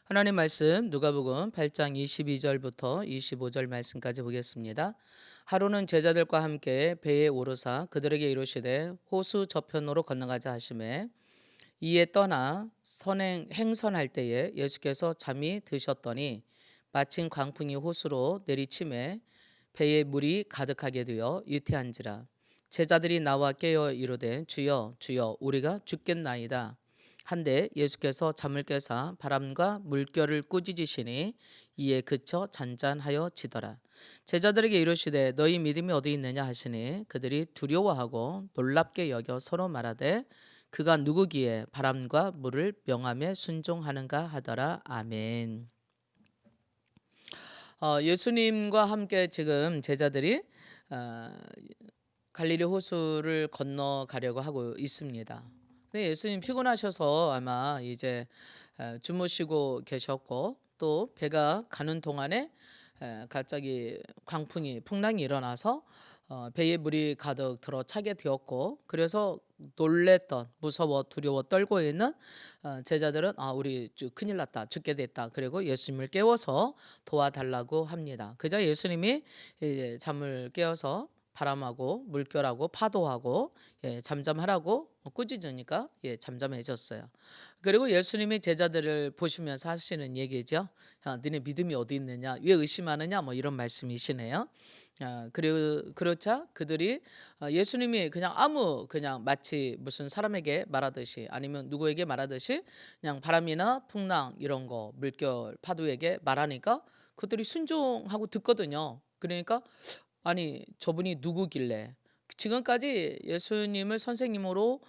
하나님 말씀 누가복음 8장 22절부터 25절 말씀까지 보겠습니다. 하루는 제자들과 함께 배에 오르사 그들에게 이르시되 호수 저편으로 건너가자 하시매 이에 떠나 행선할 때에 예수께서 잠이 드셨더니 마침 광풍이 호수로 내리침에 배에 물이 가득하게 되어 유태한지라. 제자들이 나와 깨어 이르되 주여 주여 우리가 죽겠나이다 한데 예수께서 잠을 깨사 바람과 물결을 꾸짖으시니 이에 그쳐 잔잔하여 지더라. 제자들에게 이르시되 너희 믿음이 어디 있느냐 하시니 그들이 두려워하고 놀랍게 여겨 서로 말하되 그가 누구기에 바람과 물을 명함에 순종하는가 하더라. 아멘. 예수님과 함께 지금 제자들이 어, 갈릴리 호수를 건너가려고 하고 있습니다. 근데 예수님 피곤하셔서 아마 이제 주무시고 계셨고 또 배가 가는 동안에 갑자기 풍랑이 일어나서 배에 물이 가득 들어 차게 되었고 그래서 놀랬던 무서워 두려워 떨고 있는 제자들은 우리 큰일 났다 죽게 됐다 그리고 예수님을 깨워서 도와달라고 합니다. 그저 예수님이 이제 잠을 깨어서 바람하고 물결하고 파도하고 잠잠하라고 꾸짖으니까 잠잠해졌어요. 그리고 예수님이 제자들을 보시면서 하시는 얘기죠. 너네 믿음이 어디 있느냐, 왜 의심하느냐, 뭐 이런 말씀이시네요. 그리고 그렇자 그들이 예수님이 그냥 마치 무슨 사람에게 말하듯이 아니면 누구에게 말하듯이 그냥 바람이나 풍랑 이런 거 물결 파도에게 말하니까 그들이 순종하고 듣거든요. 그러니까 아니 저분이 누구길래 지금까지 예수님을 선생님으로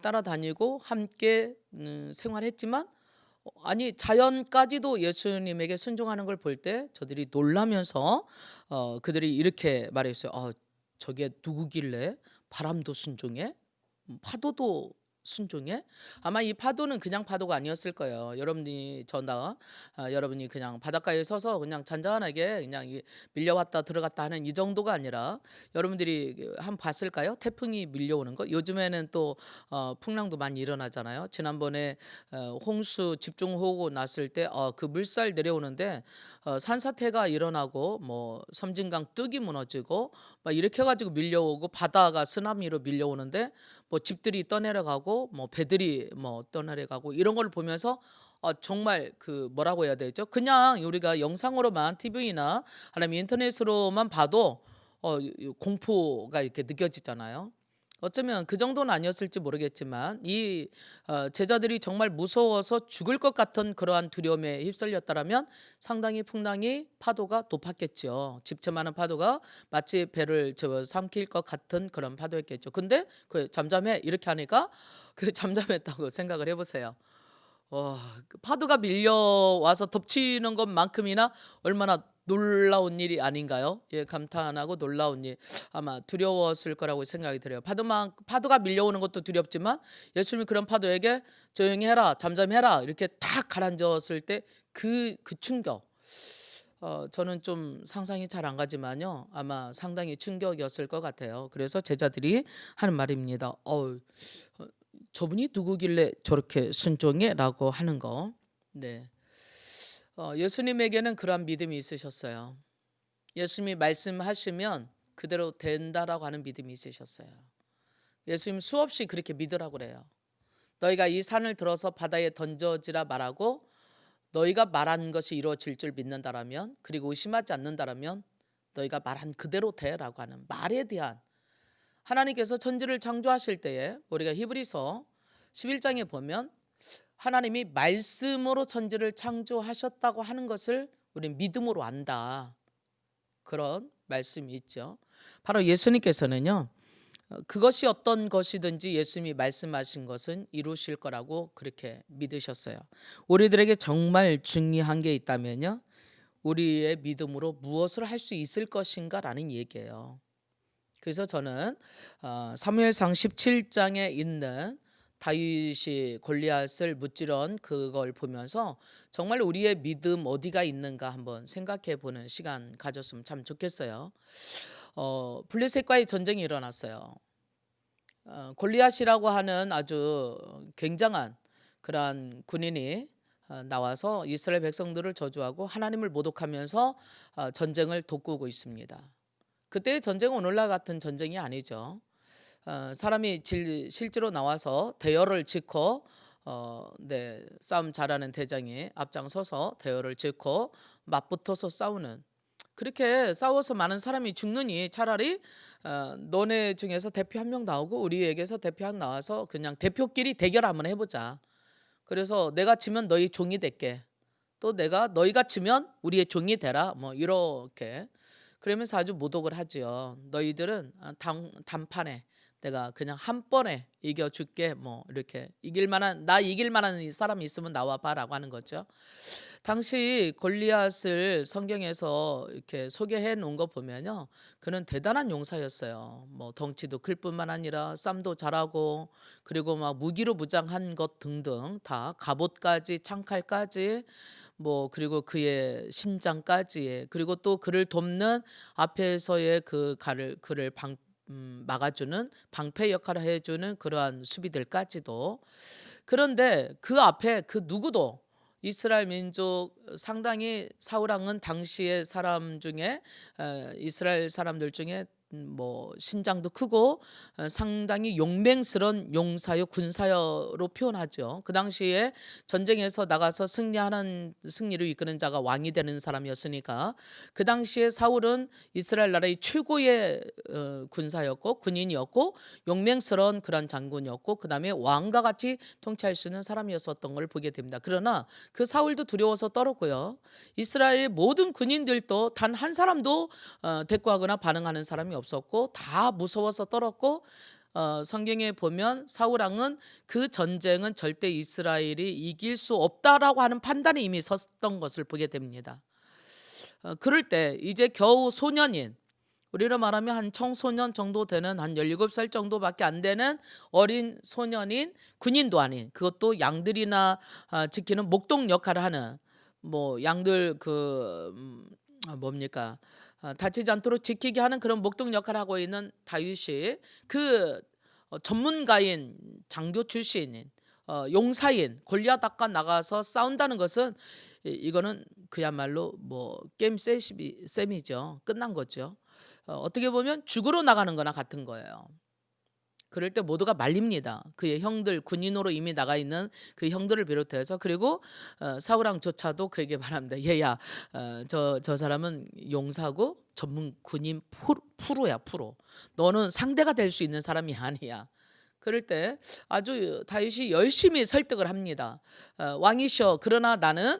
따라다니고 함께 생활했지만 아니 자연까지도 예수님에게 순종하는 걸 볼 때 저들이 놀라면서 그들이 이렇게 말했어요. 저게 누구길래 바람도 순종해? 파도도 순종해? 아마 이 파도는 그냥 파도가 아니었을 거예요. 여러분이 그냥 바닷가에 서서 그냥 잔잔하게 그냥 밀려왔다 들어갔다 하는 이 정도가 아니라 여러분들이 한 봤을까요? 태풍이 밀려오는 거. 요즘에는 또 풍랑도 많이 일어나잖아요. 지난번에 홍수 집중호우 났을 때 그 물살 내려오는데 산사태가 일어나고 뭐 섬진강 뚝이 무너지고 막 이렇게 해가지고 밀려오고 바다가 쓰나미로 밀려오는데 뭐 집들이 떠내려가고 뭐 배들이 뭐 떠내려가고 이런 걸 보면서 정말 그 뭐라고 해야 되죠? 그냥 우리가 영상으로만 TV나 아니면 인터넷으로만 봐도 공포가 이렇게 느껴지잖아요. 어쩌면 그 정도는 아니었을지 모르겠지만 이 제자들이 정말 무서워서 죽을 것 같은 그러한 두려움에 휩쓸렸다라면 상당히 풍랑이 파도가 높았겠죠. 집채만한 파도가 마치 배를 삼킬 것 같은 그런 파도였겠죠. 근데 그 잠잠해 이렇게 하니까 그 잠잠했다고 생각을 해보세요. 그 파도가 밀려와서 덮치는 것만큼이나 얼마나 놀라운 일이 아닌가요? 감탄하고 놀라운 일. 아마 두려웠을 거라고 생각이 들어요. 파도가 밀려오는 것도 두렵지만 예수님이 그런 파도에게 조용히 해라, 잠잠해라 이렇게 탁 가라앉았을 때 그 충격. 저는 좀 상상이 잘 안 가지만요. 아마 상당히 충격이었을 것 같아요. 그래서 제자들이 하는 말입니다. 저분이 누구길래 저렇게 순종해? 라고 하는 거. 네. 예수님에게는 그러한 믿음이 있으셨어요. 예수님이 말씀하시면 그대로 된다라고 하는 믿음이 있으셨어요. 예수님 수없이 그렇게 믿으라고 그래요. 너희가 이 산을 들어서 바다에 던져지라 말하고 너희가 말한 것이 이루어질 줄 믿는다라면 그리고 의심하지 않는다라면 너희가 말한 그대로 되라고 하는 말에 대한 하나님께서 천지를 창조하실 때에 우리가 히브리서 11장에 보면 하나님이 말씀으로 천지를 창조하셨다고 하는 것을 우리는 믿음으로 안다. 그런 말씀이 있죠. 바로 예수님께서는요. 그것이 어떤 것이든지 예수님이 말씀하신 것은 이루실 거라고 그렇게 믿으셨어요. 우리들에게 정말 중요한 게 있다면요. 우리의 믿음으로 무엇을 할 수 있을 것인가라는 얘기예요. 그래서 저는 사무엘상 17장에 있는 다윗이 골리앗을 무찌른 그걸 보면서 정말 우리의 믿음 어디가 있는가 한번 생각해 보는 시간 가졌으면 참 좋겠어요. 블레셋과의 전쟁이 일어났어요. 골리앗이라고 하는 아주 굉장한 그러한 군인이 나와서 이스라엘 백성들을 저주하고 하나님을 모독하면서 전쟁을 돋구고 있습니다. 그때의 전쟁은 오늘날 같은 전쟁이 아니죠. 사람이 실제로 나와서 대열을 짓고 싸움 잘하는 대장이 앞장서서 대열을 짓고 맞붙어서 싸우는, 그렇게 싸워서 많은 사람이 죽느니 차라리 너네 중에서 대표 한 명 나오고 우리에게서 대표 한 나와서 그냥 대표끼리 대결 한번 해보자. 그래서 내가 지면 너희 종이 될게. 또 너희가 지면 우리의 종이 되라. 뭐 이렇게 그러면서 아주 모독을 하지요. 너희들은 단판에 내가 그냥 한 번에 이겨줄게. 뭐 이렇게 나 이길 만한 사람이 있으면 나와봐라고 하는 거죠. 당시 골리앗을 성경에서 이렇게 소개해 놓은 거 보면요, 그는 대단한 용사였어요. 뭐 덩치도 클 뿐만 아니라 쌈도 잘하고, 그리고 막 무기로 무장한 것 등등 다 갑옷까지 창칼까지, 뭐 그리고 그의 신장까지, 그리고 또 그를 돕는 앞에서의 그를 막아주는 방패 역할을 해주는 그러한 수비들까지도. 그런데 그 앞에 그 누구도 이스라엘 민족 상당히 사울 왕은 당시의 사람 중에 이스라엘 사람들 중에 뭐 신장도 크고 상당히 용맹스러운 용사요 군사요로 표현하죠. 그 당시에 전쟁에서 나가서 승리를 이끄는 자가 왕이 되는 사람이었으니까 그 당시에 사울은 이스라엘 나라의 최고의 군사였고 군인이었고 용맹스러운 그런 장군이었고 그다음에 왕과 같이 통치할 수 있는 사람이었었던 걸 보게 됩니다. 그러나 그 사울도 두려워서 떨었고요. 이스라엘 모든 군인들도 단 한 사람도 대꾸하거나 반응하는 사람이 없었고 다 무서워서 떨었고, 성경에 보면 사울 왕은 그 전쟁은 절대 이스라엘이 이길 수 없다라고 하는 판단이 이미 섰던 것을 보게 됩니다. 그럴 때 이제 겨우 소년인, 우리로 말하면 한 청소년 정도 되는 한 17살 정도밖에 안 되는 어린 소년인, 군인도 아닌, 그것도 양들이나 지키는 목동 역할을 하는, 뭐 양들 뭡니까, 다치지 않도록 지키게 하는 그런 목동 역할을 하고 있는 다윗이 그 전문가인 장교 출신인 용사인 골리앗 앞과 나가서 싸운다는 것은 이거는 그야말로 뭐 게임 셈이죠. 끝난 거죠. 어떻게 보면 죽으러 나가는 거나 같은 거예요. 그럴 때 모두가 말립니다. 그의 형들, 군인으로 이미 나가 있는 그 형들을 비롯해서, 그리고 사울 왕조차도 그에게 말합니다. 얘야, 저 사람은 용사고 전문 군인 프로야, 프로. 너는 상대가 될 수 있는 사람이 아니야. 그럴 때 아주 다윗이 열심히 설득을 합니다. 왕이셔, 그러나 나는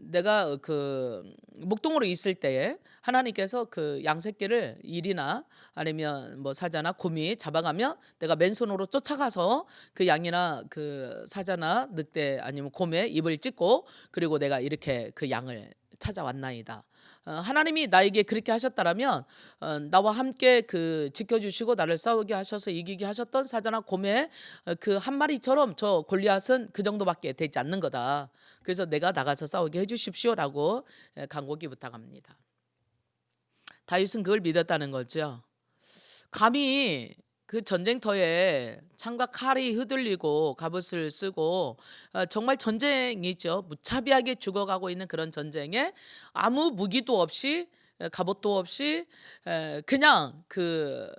내가 그 목동으로 있을 때에 하나님께서 그 양새끼를 일이나 아니면 뭐 사자나 곰이 잡아가면 내가 맨손으로 쫓아가서 그 양이나 그 사자나 늑대 아니면 곰의 입을 찢고, 그리고 내가 이렇게 그 양을 찾아왔나이다. 하나님이 나에게 그렇게 하셨다라면 나와 함께 그 지켜주시고 나를 싸우게 하셔서 이기게 하셨던 사자나 곰의 그 한 마리처럼 저 골리앗은 그 정도밖에 되지 않는 거다. 그래서 내가 나가서 싸우게 해주십시오라고 간곡히 부탁합니다. 다윗은 그걸 믿었다는 거죠. 감히 그 전쟁터에 창과 칼이 휘둘리고 갑옷을 쓰고 정말 전쟁이죠. 무차별하게 죽어가고 있는 그런 전쟁에 아무 무기도 없이 갑옷도 없이 그냥 그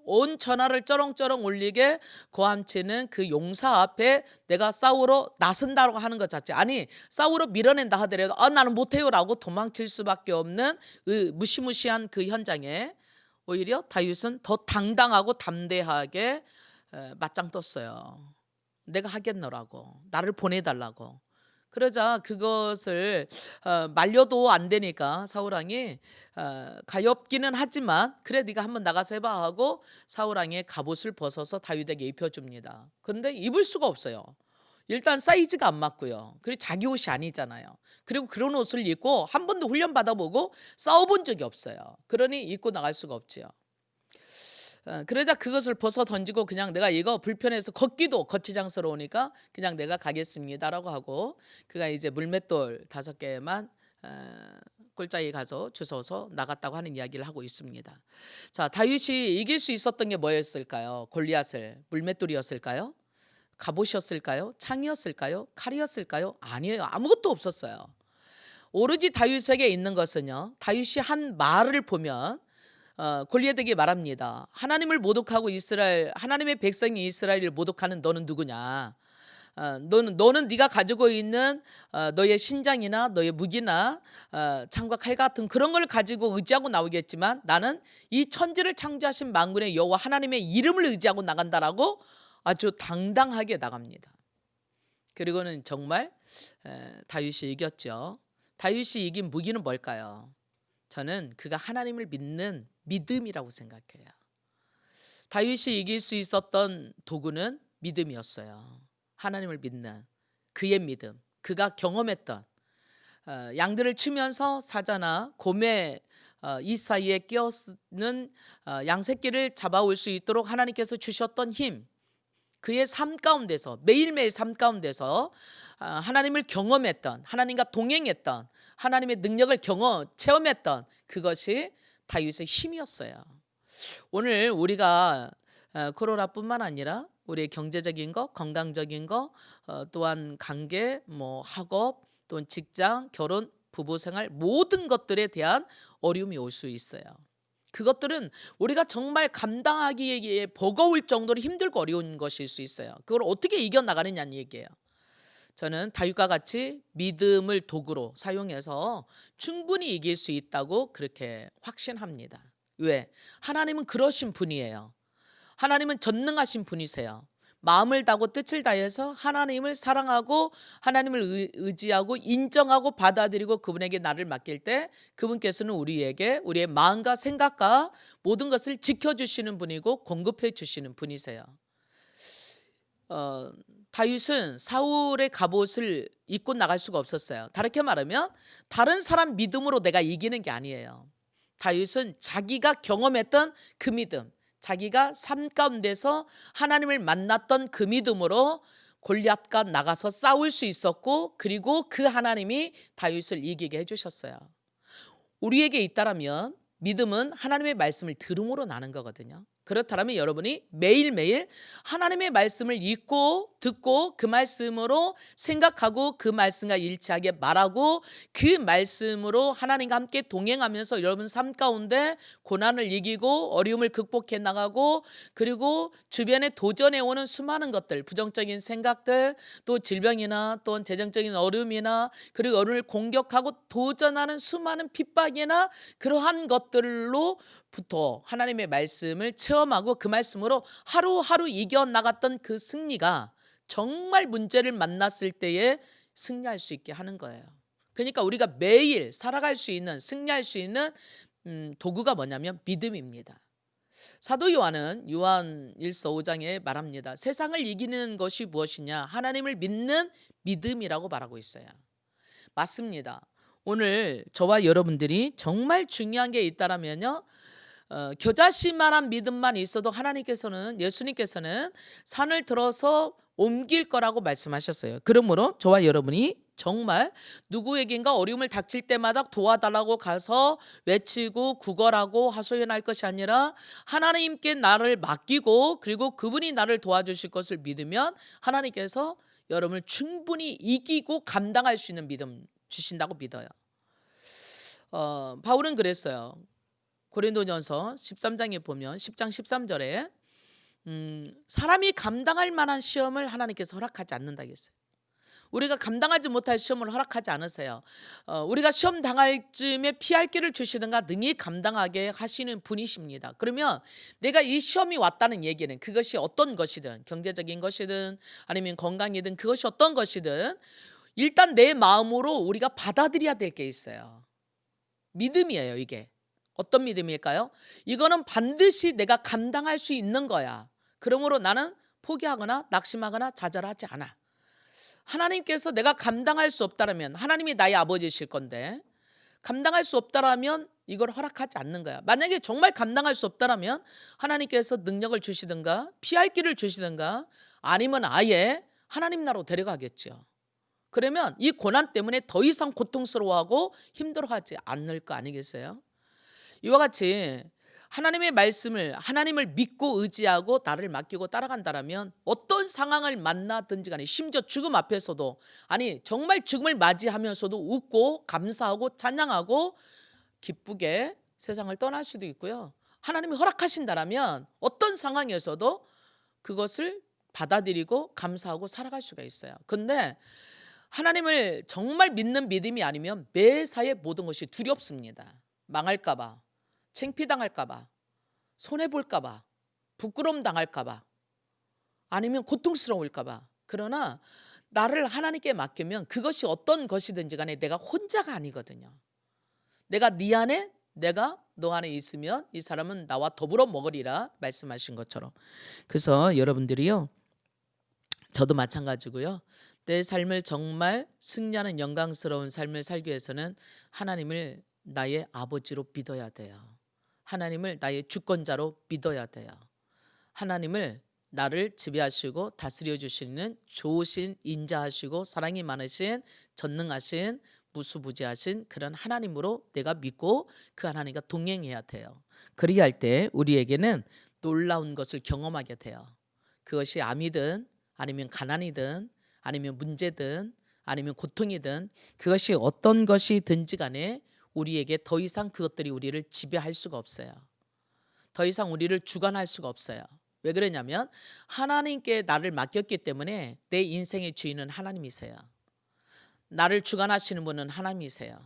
온 천하를 쩌렁쩌렁 울리게 고함치는 그 용사 앞에 내가 싸우러 나선다고 하는 것 자체, 아니 싸우러 밀어낸다 하더라도 나는 못해요라고 도망칠 수밖에 없는 무시무시한 그 현장에 오히려 다윗은 더 당당하고 담대하게 맞짱 떴어요. 내가 하겠노라고, 나를 보내달라고. 그러자 그것을 말려도 안 되니까 사울왕이 가엾기는 하지만 그래 네가 한번 나가서 해봐 하고 사울왕의 갑옷을 벗어서 다윗에게 입혀줍니다. 그런데 입을 수가 없어요. 일단 사이즈가 안 맞고요. 그리고 자기 옷이 아니잖아요. 그리고 그런 옷을 입고 한 번도 훈련 받아보고 싸워본 적이 없어요. 그러니 입고 나갈 수가 없지요. 그러자 그것을 벗어 던지고 그냥 내가 이거 불편해서 걷기도 거치장스러우니까 그냥 내가 가겠습니다라고 하고 그가 이제 물맷돌 5개만 꼴짝이 가서 주워서 나갔다고 하는 이야기를 하고 있습니다. 자, 다윗이 이길 수 있었던 게 뭐였을까요? 골리앗을 물맷돌이었을까요? 갑옷이었을까요? 창이었을까요? 칼이었을까요? 아니에요. 아무것도 없었어요. 오로지 다윗에게 있는 것은요. 다윗이 한 말을 보면 골리앗에게 말합니다. 하나님을 모독하고 하나님의 백성이 이스라엘을 모독하는 너는 누구냐? 너는 네가 가지고 있는 너의 신장이나 너의 무기나 창과 칼 같은 그런 걸 가지고 의지하고 나오겠지만 나는 이 천지를 창조하신 만군의 여호와 하나님의 이름을 의지하고 나간다라고 아주 당당하게 나갑니다. 그리고는 정말 다윗이 이겼죠. 다윗이 이긴 무기는 뭘까요? 저는 그가 하나님을 믿는 믿음이라고 생각해요. 다윗이 이길 수 있었던 도구는 믿음이었어요. 하나님을 믿는 그의 믿음, 그가 경험했던 양들을 치면서 사자나 곰의 이 사이에 끼어있는 양새끼를 잡아올 수 있도록 하나님께서 주셨던 힘, 그의 삶 가운데서 매일매일 삶 가운데서 하나님을 경험했던, 하나님과 동행했던, 하나님의 능력을 체험했던 그것이 다윗의 힘이었어요. 오늘 우리가 코로나뿐만 아니라 우리의 경제적인 것, 건강적인 것, 또한 관계, 학업, 또는 직장, 결혼, 부부 생활 모든 것들에 대한 어려움이 올 수 있어요. 그것들은 우리가 정말 감당하기에 버거울 정도로 힘들고 어려운 것일 수 있어요. 그걸 어떻게 이겨나가느냐는 얘기예요. 저는 다윗과 같이 믿음을 도구로 사용해서 충분히 이길 수 있다고 그렇게 확신합니다. 왜? 하나님은 그러신 분이에요. 하나님은 전능하신 분이세요. 마음을 다하고 뜻을 다해서 하나님을 사랑하고 하나님을 의지하고 인정하고 받아들이고 그분에게 나를 맡길 때 그분께서는 우리에게 우리의 마음과 생각과 모든 것을 지켜주시는 분이고 공급해 주시는 분이세요. 다윗은 사울의 갑옷을 입고 나갈 수가 없었어요. 다르게 말하면 다른 사람 믿음으로 내가 이기는 게 아니에요. 다윗은 자기가 경험했던 그 믿음, 자기가 삶 가운데서 하나님을 만났던 그 믿음으로 골리앗과 나가서 싸울 수 있었고, 그리고 그 하나님이 다윗을 이기게 해주셨어요. 우리에게 있다라면 믿음은 하나님의 말씀을 들음으로 나는 거거든요. 그렇다면 여러분이 매일매일 하나님의 말씀을 읽고 듣고 그 말씀으로 생각하고 그 말씀과 일치하게 말하고 그 말씀으로 하나님과 함께 동행하면서 여러분 삶 가운데 고난을 이기고 어려움을 극복해 나가고 그리고 주변에 도전해 오는 수많은 것들, 부정적인 생각들, 또 질병이나 또 재정적인 어려움이나 그리고 어려움을 공격하고 도전하는 수많은 핍박이나 그러한 것들로부터 하나님의 말씀을 체험하고 그 말씀으로 하루하루 이겨나갔던 그 승리가 정말 문제를 만났을 때에 승리할 수 있게 하는 거예요. 그러니까 우리가 매일 살아갈 수 있는, 승리할 수 있는 도구가 뭐냐면 믿음입니다. 사도 요한은 요한 1서 5장에 말합니다. 세상을 이기는 것이 무엇이냐? 하나님을 믿는 믿음이라고 말하고 있어요. 맞습니다. 오늘 저와 여러분들이 정말 중요한 게 있다라면요, 겨자씨만한 믿음만 있어도 예수님께서는 산을 들어서 옮길 거라고 말씀하셨어요. 그러므로 저와 여러분이 정말 누구에겐가 어려움을 닥칠 때마다 도와달라고 가서 외치고 구걸하고 하소연할 것이 아니라 하나님께 나를 맡기고 그리고 그분이 나를 도와주실 것을 믿으면 하나님께서 여러분을 충분히 이기고 감당할 수 있는 믿음 주신다고 믿어요. 바울은 그랬어요. 고린도전서 13장에 보면 10장 13절에 사람이 감당할 만한 시험을 하나님께서 허락하지 않는다 했어요. 우리가 감당하지 못할 시험을 허락하지 않으세요. 우리가 시험 당할 쯤에 피할 길을 주시든가 능히 감당하게 하시는 분이십니다. 그러면 내가 이 시험이 왔다는 얘기는 그것이 어떤 것이든 경제적인 것이든 아니면 건강이든 그것이 어떤 것이든 일단 내 마음으로 우리가 받아들여야 될 게 있어요. 믿음이에요. 이게 어떤 믿음일까요? 이거는 반드시 내가 감당할 수 있는 거야. 그러므로 나는 포기하거나 낙심하거나 좌절하지 않아. 하나님께서 내가 감당할 수 없다면 하나님이 나의 아버지실 건데 감당할 수 없다면 이걸 허락하지 않는 거야. 만약에 정말 감당할 수 없다면 하나님께서 능력을 주시든가 피할 길을 주시든가 아니면 아예 하나님 나라로 데려가겠죠. 그러면 이 고난 때문에 더 이상 고통스러워하고 힘들어하지 않을 거 아니겠어요? 이와 같이 하나님의 말씀을, 하나님을 믿고 의지하고 나를 맡기고 따라간다라면 어떤 상황을 만나든지 간에, 심지어 죽음 앞에서도, 아니 정말 죽음을 맞이하면서도 웃고 감사하고 찬양하고 기쁘게 세상을 떠날 수도 있고요. 하나님이 허락하신다라면 어떤 상황에서도 그것을 받아들이고 감사하고 살아갈 수가 있어요. 근데 하나님을 정말 믿는 믿음이 아니면 매사에 모든 것이 두렵습니다. 망할까 봐, 창피당할까 봐, 손해볼까 봐, 부끄러움 당할까 봐, 아니면 고통스러울까 봐. 그러나 나를 하나님께 맡기면 그것이 어떤 것이든지 간에 내가 혼자가 아니거든요. 내가 네 안에, 내가 너 안에 있으면 이 사람은 나와 더불어 먹으리라 말씀하신 것처럼. 그래서 여러분들이요, 저도 마찬가지고요, 내 삶을 정말 승리하는 영광스러운 삶을 살기 위해서는 하나님을 나의 아버지로 믿어야 돼요. 하나님을 나의 주권자로 믿어야 돼요. 하나님을 나를 지배하시고 다스려 주시는 좋으신, 인자하시고 사랑이 많으신, 전능하신, 무수부지하신 그런 하나님으로 내가 믿고 그 하나님과 동행해야 돼요. 그리할 때 우리에게는 놀라운 것을 경험하게 돼요. 그것이 암이든 아니면 가난이든 아니면 문제든 아니면 고통이든, 그것이 어떤 것이든지 간에 우리에게 더 이상 그것들이 우리를 지배할 수가 없어요. 더 이상 우리를 주관할 수가 없어요. 왜 그러냐면 하나님께 나를 맡겼기 때문에 내 인생의 주인은 하나님이세요. 나를 주관하시는 분은 하나님이세요.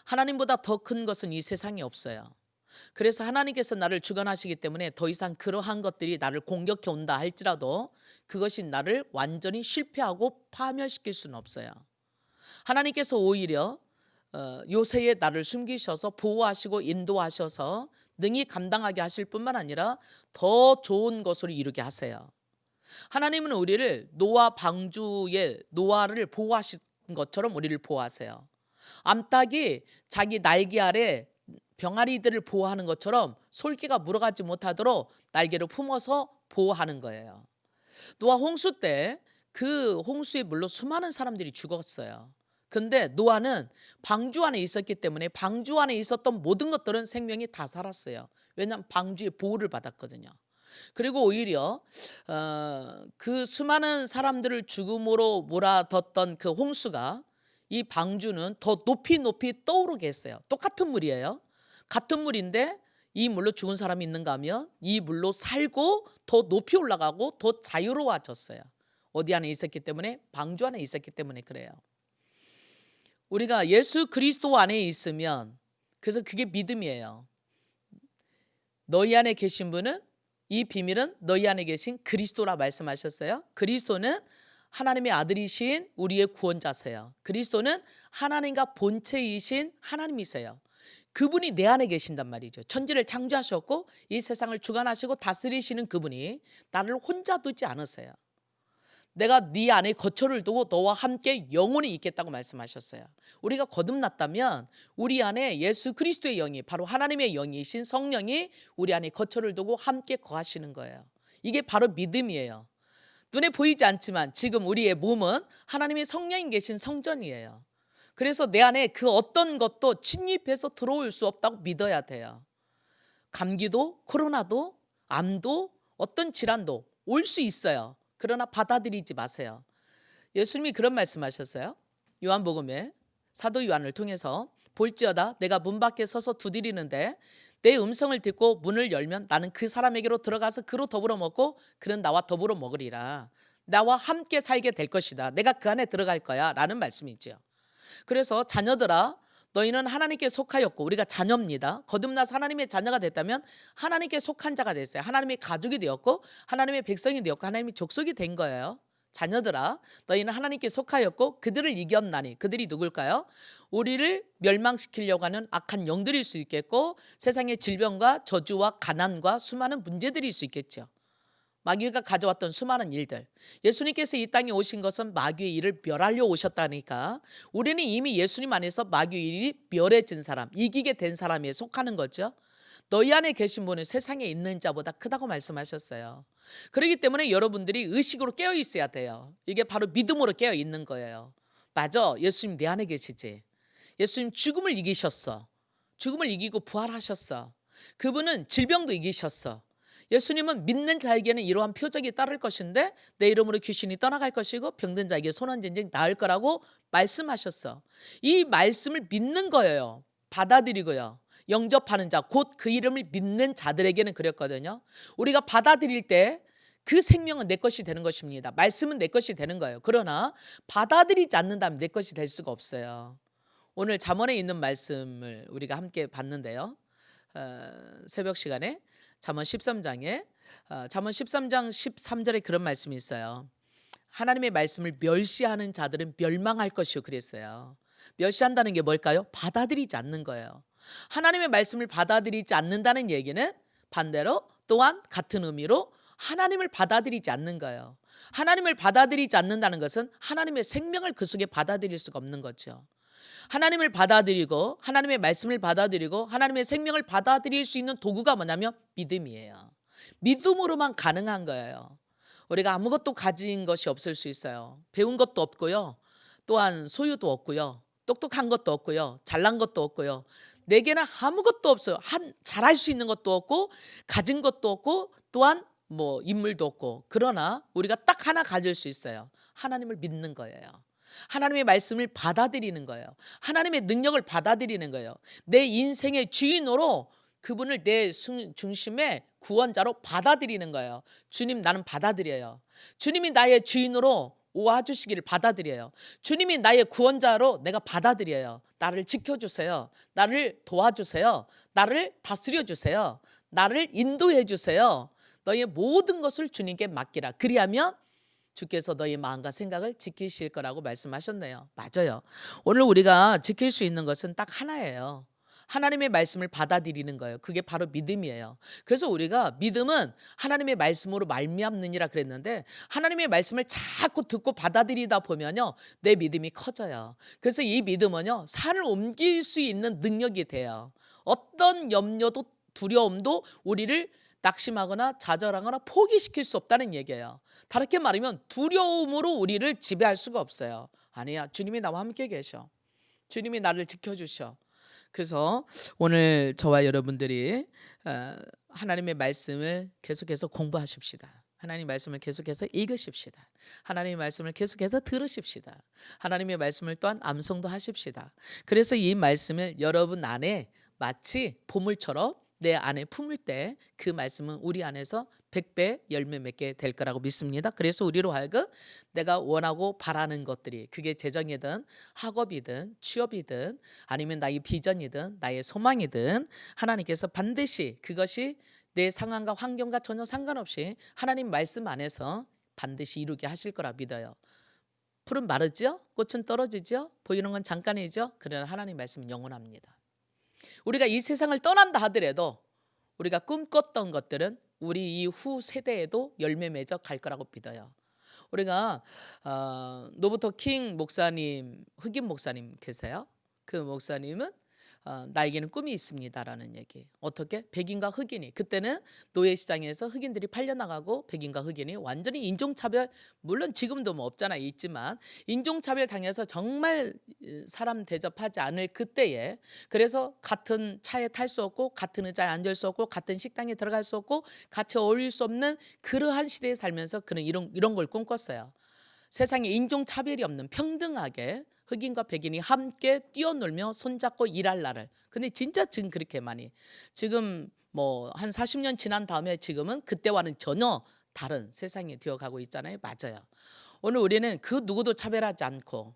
하나님보다 더 큰 것은 이 세상에 없어요. 그래서 하나님께서 나를 주관하시기 때문에 더 이상 그러한 것들이 나를 공격해 온다 할지라도 그것이 나를 완전히 실패하고 파멸시킬 수는 없어요. 하나님께서 오히려 요새에 나를 숨기셔서 보호하시고 인도하셔서 능히 감당하게 하실 뿐만 아니라 더 좋은 것으로 이루게 하세요. 하나님은 우리를 노아 방주의 노아를 보호하신 것처럼 우리를 보호하세요. 암탉이 자기 날개 아래 병아리들을 보호하는 것처럼 솔개가 물어가지 못하도록 날개를 품어서 보호하는 거예요. 노아 홍수 때 그 홍수에 물로 수많은 사람들이 죽었어요. 근데 노아는 방주 안에 있었기 때문에 방주 안에 있었던 모든 것들은 생명이 다 살았어요. 왜냐하면 방주의 보호를 받았거든요. 그리고 오히려 그 수많은 사람들을 죽음으로 몰아뒀던 그 홍수가 이 방주는 더 높이 높이 떠오르게 했어요. 똑같은 물이에요. 같은 물인데 이 물로 죽은 사람이 있는가 하면 이 물로 살고 더 높이 올라가고 더 자유로워졌어요. 어디 안에 있었기 때문에? 방주 안에 있었기 때문에 그래요. 우리가 예수 그리스도 안에 있으면, 그래서 그게 믿음이에요. 너희 안에 계신 분은, 이 비밀은 너희 안에 계신 그리스도라 말씀하셨어요. 그리스도는 하나님의 아들이신 우리의 구원자세요. 그리스도는 하나님과 본체이신 하나님이세요. 그분이 내 안에 계신단 말이죠. 천지를 창조하셨고 이 세상을 주관하시고 다스리시는 그분이 나를 혼자 두지 않으세요. 내가 네 안에 거처를 두고 너와 함께 영원히 있겠다고 말씀하셨어요. 우리가 거듭났다면 우리 안에 예수 그리스도의 영이, 바로 하나님의 영이신 성령이 우리 안에 거처를 두고 함께 거하시는 거예요. 이게 바로 믿음이에요. 눈에 보이지 않지만 지금 우리의 몸은 하나님의 성령이 계신 성전이에요. 그래서 내 안에 그 어떤 것도 침입해서 들어올 수 없다고 믿어야 돼요. 감기도, 코로나도, 암도, 어떤 질환도 올 수 있어요. 그러나 받아들이지 마세요. 예수님이 그런 말씀하셨어요. 요한복음에 사도 요한을 통해서 볼지어다 내가 문 밖에 서서 두드리는데 내 음성을 듣고 문을 열면 나는 그 사람에게로 들어가서 그로 더불어 먹고 그는 나와 더불어 먹으리라. 나와 함께 살게 될 것이다. 내가 그 안에 들어갈 거야 라는 말씀이지요. 그래서 자녀들아, 너희는 하나님께 속하였고, 우리가 자녀입니다. 거듭나서 하나님의 자녀가 됐다면 하나님께 속한 자가 됐어요. 하나님의 가족이 되었고 하나님의 백성이 되었고 하나님의 족속이 된 거예요. 자녀들아, 너희는 하나님께 속하였고 그들을 이겼나니. 그들이 누굴까요? 우리를 멸망시키려고 하는 악한 영들일 수 있겠고 세상의 질병과 저주와 가난과 수많은 문제들일 수 있겠죠. 마귀가 가져왔던 수많은 일들, 예수님께서 이 땅에 오신 것은 마귀의 일을 멸하려 오셨다니까 우리는 이미 예수님 안에서 마귀의 일이 멸해진 사람, 이기게 된 사람에 속하는 거죠. 너희 안에 계신 분은 세상에 있는 자보다 크다고 말씀하셨어요. 그렇기 때문에 여러분들이 의식으로 깨어 있어야 돼요. 이게 바로 믿음으로 깨어 있는 거예요. 맞아, 예수님 내 안에 계시지. 예수님 죽음을 이기셨어. 죽음을 이기고 부활하셨어. 그분은 질병도 이기셨어. 예수님은 믿는 자에게는 이러한 표적이 따를 것인데 내 이름으로 귀신이 떠나갈 것이고 병든 자에게 손원진증 나을 거라고 말씀하셨어. 이 말씀을 믿는 거예요. 받아들이고요. 영접하는 자, 곧 그 이름을 믿는 자들에게는 그랬거든요. 우리가 받아들일 때 그 생명은 내 것이 되는 것입니다. 말씀은 내 것이 되는 거예요. 그러나 받아들이지 않는다면 내 것이 될 수가 없어요. 오늘 잠언에 있는 말씀을 우리가 함께 봤는데요. 새벽 시간에 잠언 13장에 잠언 13장 13절에 그런 말씀이 있어요. 하나님의 말씀을 멸시하는 자들은 멸망할 것이요 그랬어요. 멸시한다는 게 뭘까요? 받아들이지 않는 거예요. 하나님의 말씀을 받아들이지 않는다는 얘기는 반대로 또한 같은 의미로 하나님을 받아들이지 않는 거예요. 하나님을 받아들이지 않는다는 것은 하나님의 생명을 그 속에 받아들일 수가 없는 거죠. 하나님을 받아들이고 하나님의 말씀을 받아들이고 하나님의 생명을 받아들일 수 있는 도구가 뭐냐면 믿음이에요. 믿음으로만 가능한 거예요. 우리가 아무것도 가진 것이 없을 수 있어요. 배운 것도 없고요. 또한 소유도 없고요. 똑똑한 것도 없고요. 잘난 것도 없고요. 내게는 아무것도 없어요. 잘할 수 있는 것도 없고 가진 것도 없고 또한 인물도 없고, 그러나 우리가 딱 하나 가질 수 있어요. 하나님을 믿는 거예요. 하나님의 말씀을 받아들이는 거예요. 하나님의 능력을 받아들이는 거예요. 내 인생의 주인으로 그분을 내 중심의 구원자로 받아들이는 거예요. 주님, 나는 받아들여요. 주님이 나의 주인으로 오아주시기를 받아들여요. 주님이 나의 구원자로 내가 받아들여요. 나를 지켜주세요. 나를 도와주세요. 나를 다스려주세요. 나를 인도해주세요. 너의 모든 것을 주님께 맡기라. 그리하면 주께서 너의 마음과 생각을 지키실 거라고 말씀하셨네요. 맞아요. 오늘 우리가 지킬 수 있는 것은 딱 하나예요. 하나님의 말씀을 받아들이는 거예요. 그게 바로 믿음이에요. 그래서 우리가 믿음은 하나님의 말씀으로 말미암느니라 그랬는데, 하나님의 말씀을 자꾸 듣고 받아들이다 보면요, 내 믿음이 커져요. 그래서 이 믿음은요, 산을 옮길 수 있는 능력이 돼요. 어떤 염려도 두려움도 우리를 낙심하거나 좌절하거나 포기시킬 수 없다는 얘기예요. 다르게 말하면 두려움으로 우리를 지배할 수가 없어요. 아니야, 주님이 나와 함께 계셔. 주님이 나를 지켜주셔. 그래서 오늘 저와 여러분들이 하나님의 말씀을 계속해서 공부하십시다. 하나님의 말씀을 계속해서 읽으십시다. 하나님의 말씀을 계속해서 들으십시다. 하나님의 말씀을 또한 암송도 하십시다. 그래서 이 말씀을 여러분 안에 마치 보물처럼 내 안에 품을 때 그 말씀은 우리 안에서 100배 열매 맺게 될 거라고 믿습니다. 그래서 우리로 하여금 내가 원하고 바라는 것들이, 그게 재정이든 학업이든 취업이든 아니면 나의 비전이든 나의 소망이든, 하나님께서 반드시 그것이 내 상황과 환경과 전혀 상관없이 하나님 말씀 안에서 반드시 이루게 하실 거라 믿어요. 풀은 마르죠? 꽃은 떨어지죠? 보이는 건 잠깐이죠? 그러나 하나님 말씀은 영원합니다. 우리가 이 세상을 떠난다 하더라도 우리가 꿈꿨던 것들은 우리 이후 세대에도 열매 맺어 갈 거라고 믿어요. 우리가 노부터 킹 목사님, 흑인 목사님 계세요. 그 목사님은 나에게는 꿈이 있습니다라는 얘기. 어떻게? 백인과 흑인이, 그때는 노예시장에서 흑인들이 팔려나가고 백인과 흑인이 완전히 인종차별, 물론 지금도 없잖아, 있지만 인종차별 당해서 정말 사람 대접하지 않을 그때에, 그래서 같은 차에 탈 수 없고 같은 의자에 앉을 수 없고 같은 식당에 들어갈 수 없고 같이 어울릴 수 없는 그러한 시대에 살면서 그는 이런 걸 꿈꿨어요. 세상에 인종차별이 없는 평등하게 흑인과 백인이 함께 뛰어놀며 손잡고 일할 날을. 근데 진짜 지금 그렇게 많이, 지금 한 40년 지난 다음에 지금은 그때와는 전혀 다른 세상이 되어가고 있잖아요. 맞아요. 오늘 우리는 그 누구도 차별하지 않고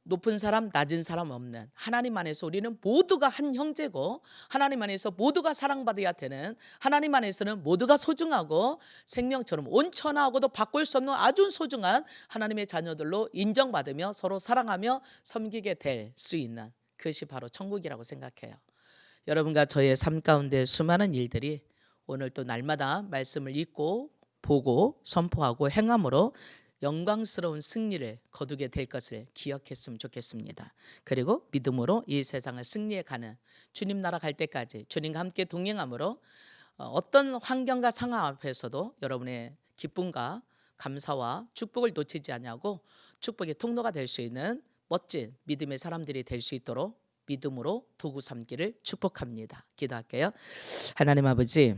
높은 사람 낮은 사람 없는 하나님 안에서 우리는 모두가 한 형제고, 하나님 안에서 모두가 사랑받아야 되는, 하나님 안에서는 모두가 소중하고 생명처럼 온천하고도 바꿀 수 없는 아주 소중한 하나님의 자녀들로 인정받으며 서로 사랑하며 섬기게 될 수 있는, 그것이 바로 천국이라고 생각해요. 여러분과 저의 삶 가운데 수많은 일들이 오늘 또 날마다 말씀을 읽고 보고 선포하고 행함으로 영광스러운 승리를 거두게 될 것을 기억했으면 좋겠습니다. 그리고 믿음으로 이 세상을 승리해 가는, 주님 나라 갈 때까지 주님과 함께 동행함으로 어떤 환경과 상황 앞에서도 여러분의 기쁨과 감사와 축복을 놓치지 않냐고 축복의 통로가 될 수 있는 멋진 믿음의 사람들이 될 수 있도록 믿음으로 도구 삼기를 축복합니다. 기도할게요. 하나님 아버지,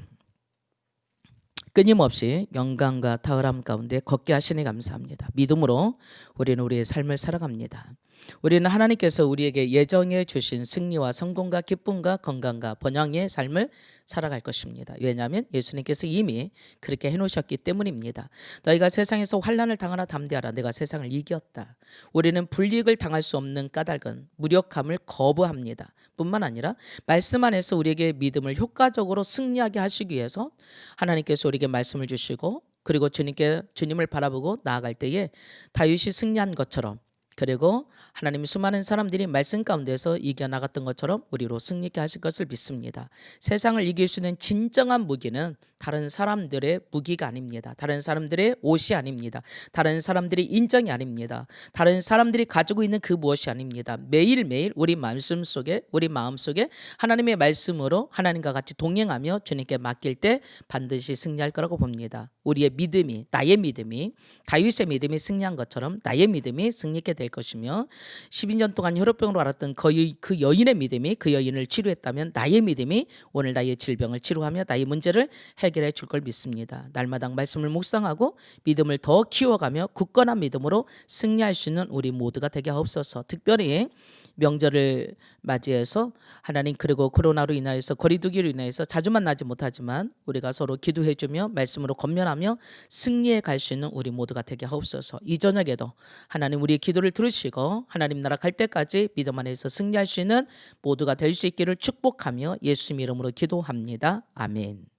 끊임없이 영광과 탁월함 가운데 걷게 하시니 감사합니다. 믿음으로 우리는 우리의 삶을 살아갑니다. 우리는 하나님께서 우리에게 예정해 주신 승리와 성공과 기쁨과 건강과 번영의 삶을 살아갈 것입니다. 왜냐하면 예수님께서 이미 그렇게 해놓으셨기 때문입니다. 너희가 세상에서 환난을 당하나 담대하라. 내가 세상을 이겼다. 우리는 불이익을 당할 수 없는 까닭은 무력함을 거부합니다. 뿐만 아니라 말씀 안에서 우리에게 믿음을 효과적으로 승리하게 하시기 위해서 하나님께서 우리에게 말씀을 주시고, 그리고 주님을 바라보고 나아갈 때에 다윗이 승리한 것처럼, 그리고 하나님 수많은 사람들이 말씀 가운데서 이겨나갔던 것처럼 우리로 승리케 하실 것을 믿습니다. 세상을 이길 수 있는 진정한 무기는 다른 사람들의 무기가 아닙니다. 다른 사람들의 옷이 아닙니다. 다른 사람들의 인정이 아닙니다. 다른 사람들이 가지고 있는 그 무엇이 아닙니다. 매일매일 우리 마음 속에 하나님의 말씀으로 하나님과 같이 동행하며 주님께 맡길 때 반드시 승리할 거라고 봅니다. 우리의 믿음이, 나의 믿음이 다윗의 믿음이 승리한 것처럼 나의 믿음이 승리케 될 것이며, 12년 동안 혈우병으로 앓았던 그 여인의 믿음이 그 여인을 치료했다면 나의 믿음이 오늘 나의 질병을 치료하며 나의 문제를 해결해 줄 걸 믿습니다. 날마다 말씀을 묵상하고 믿음을 더 키워가며 굳건한 믿음으로 승리할 수 있는 우리 모두가 되게 하옵소서. 특별히 명절을 맞이해서 하나님, 그리고 코로나로 인하여서 거리두기로 인해서 자주 만나지 못하지만 우리가 서로 기도해주며 말씀으로 권면하며 승리해 갈 수 있는 우리 모두가 되게 하옵소서. 이 저녁에도 하나님 우리의 기도를 들으시고 하나님 나라 갈 때까지 믿음 안에서 승리할 수 있는 모두가 될 수 있기를 축복하며 예수님 이름으로 기도합니다. 아멘.